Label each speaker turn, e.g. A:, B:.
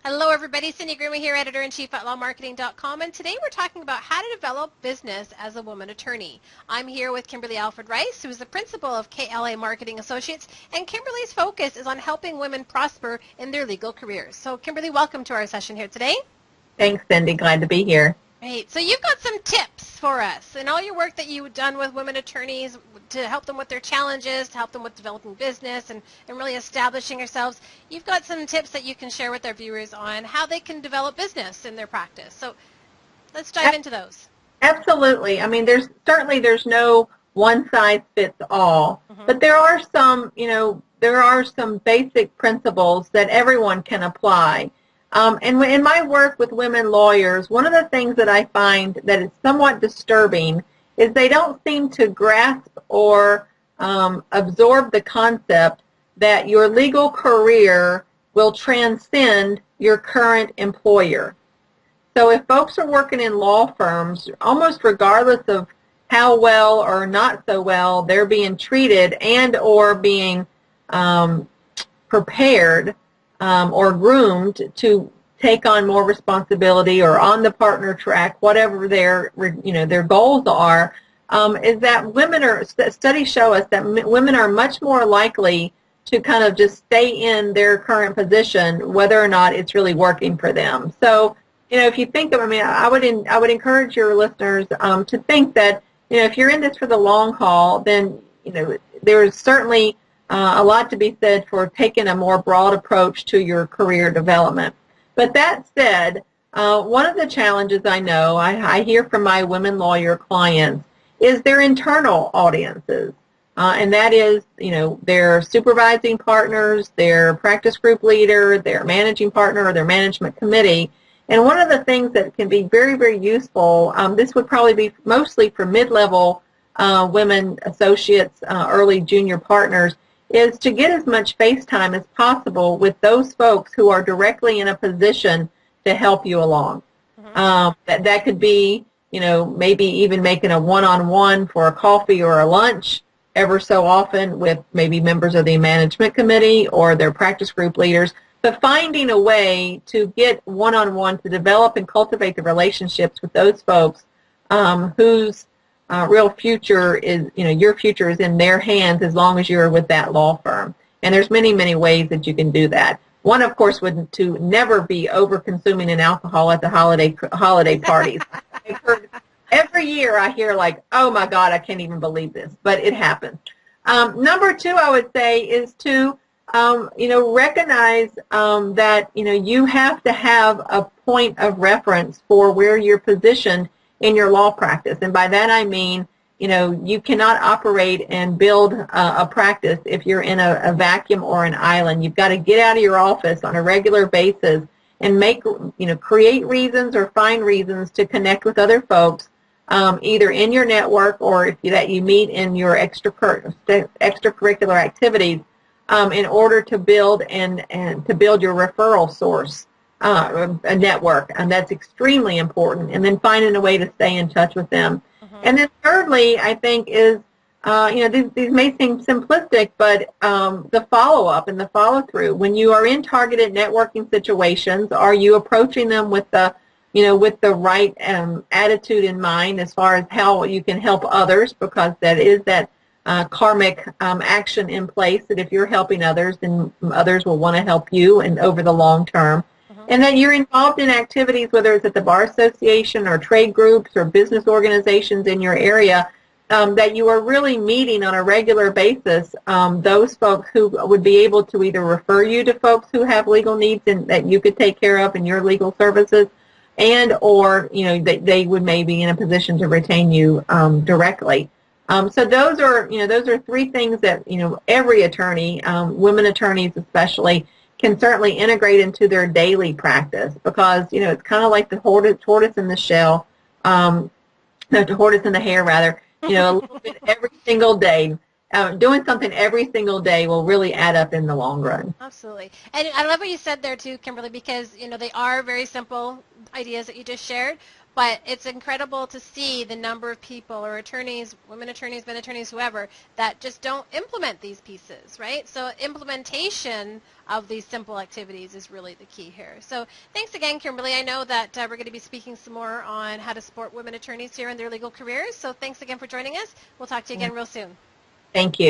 A: Hello, everybody. Cindy Grima here, editor-in-chief at lawmarketing.com, and today we're talking about how to develop business as a woman attorney. I'm here with Kimberly Alfred Rice, who is the principal of KLA Marketing Associates, and Kimberly's focus is on helping women prosper in their legal careers. So, Kimberly, welcome to our session here today.
B: Thanks, Cindy. Glad to be here.
A: Great. So you've got some tips for us and all your work that you've done with women attorneys to help them with their challenges, to help them with developing business and really establishing yourselves. You've got some tips that you can share with our viewers on how they can develop business in their practice. So let's dive into those.
B: Absolutely. I mean, there's no one size fits all, but there are some, there are some basic principles that everyone can apply. And in my work with women lawyers, one of the things that I find that is somewhat disturbing is they don't seem to grasp or absorb the concept that your legal career will transcend your current employer. So if folks are working in law firms, almost regardless of how well or not so well they're being treated and or being prepared or groomed to take on more responsibility or on the partner track, whatever their goals are, is that studies show us that women are much more likely to kind of just stay in their current position, whether or not it's really working for them. So, if you think of, I would encourage your listeners to think that, if you're in this for the long haul, then, there's certainly a lot to be said for taking a more broad approach to your career development. But that said, one of the challenges I hear from my women lawyer clients is their internal audiences. And that is, their supervising partners, their practice group leader, their managing partner, or their management committee. And one of the things that can be very, very useful, this would probably be mostly for mid-level women associates, early junior partners, is to get as much face time as possible with those folks who are directly in a position to help you along. That could be, maybe even making a one-on-one for a coffee or a lunch ever so often with maybe members of the management committee or their practice group leaders, but finding a way to get one-on-one to develop and cultivate the relationships with those folks whose real future is, your future is in their hands as long as you're with that law firm. And there's many, many ways that you can do that. One, of course, would to never be over-consuming in alcohol at the holiday parties. Every year I hear like, oh my God, I can't even believe this, but it happens. Number two, I would say, is to, recognize that, you have to have a point of reference for where you're positioned in your law practice. And by that I mean, you cannot operate and build a practice if you're in a vacuum or an island. You've got to get out of your office on a regular basis and create reasons or find reasons to connect with other folks, either in your network or that you meet in your extracurricular activities, in order to build and to build your referral source. A network, and that's extremely important, and then finding a way to stay in touch with them. And then thirdly, I think is, these may seem simplistic, but the follow-up and the follow-through. When you are in targeted networking situations, are you approaching them with the, with the right attitude in mind as far as how you can help others, because that is that karmic action in place that if you're helping others, then others will want to help you and over the long term. And then you're involved in activities, whether it's at the Bar Association or trade groups or business organizations in your area, that you are really meeting on a regular basis those folks who would be able to either refer you to folks who have legal needs and that you could take care of in your legal services, and or they would maybe be in a position to retain you directly. So those are three things that every attorney, women attorneys especially, can certainly integrate into their daily practice, because it's kind of like the tortoise in the shell, no, the tortoise in the hare rather. A little bit every single day. Doing something every single day will really add up in the long run.
A: Absolutely. And I love what you said there too, Kimberly, because they are very simple ideas that you just shared, But it's incredible to see the number of people or attorneys, women attorneys, men attorneys, whoever, that just don't implement these pieces, right? So implementation of these simple activities is really the key here. So thanks again, Kimberly. I know that we're going to be speaking some more on how to support women attorneys here in their legal careers. So thanks again for joining us. We'll talk to you again real soon.
B: Thank you.